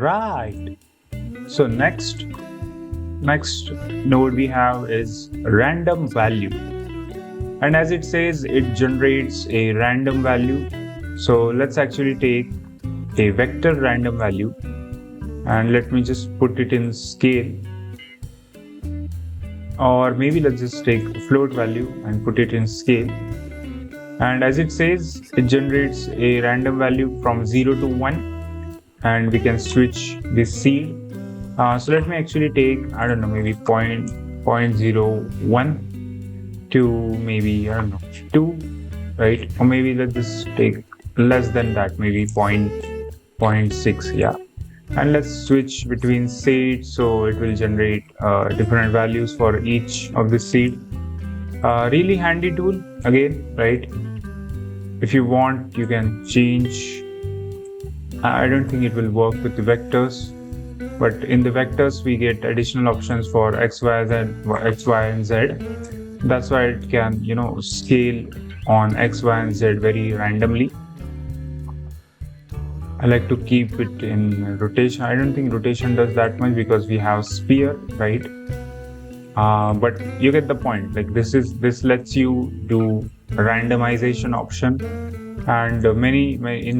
Right. So next node we have is random value. And as it says, it generates a random value. So let's actually take a vector random value and let me just put it in scale. Or maybe let's just take a float value and put it in scale. And as it says, it generates a random value from 0 to 1, and we can switch this seed. So let me actually take, I don't know, maybe 0.01 to maybe, I don't know, 2, right? Or maybe let's just take less than that, maybe 0.6, yeah. And let's switch between seeds, so it will generate different values for each of the seed. Really handy tool again, right? If you want, you can change. I don't think it will work with the vectors, but in the vectors we get additional options for X, Y, and Z. That's why it can, scale on X, Y, and Z very randomly. I like to keep it in rotation. I don't think rotation does that much because we have sphere, right? But you get the point. Like this lets you do randomization option, and in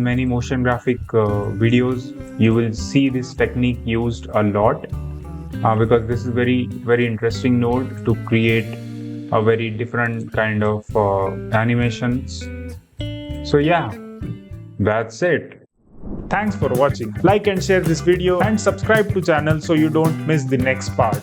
many motion graphic videos you will see this technique used a lot because this is very interesting node to create a very different kind of animations. So yeah, that's it. Thanks for watching. Like and share this video and subscribe to channel so you don't miss the next part.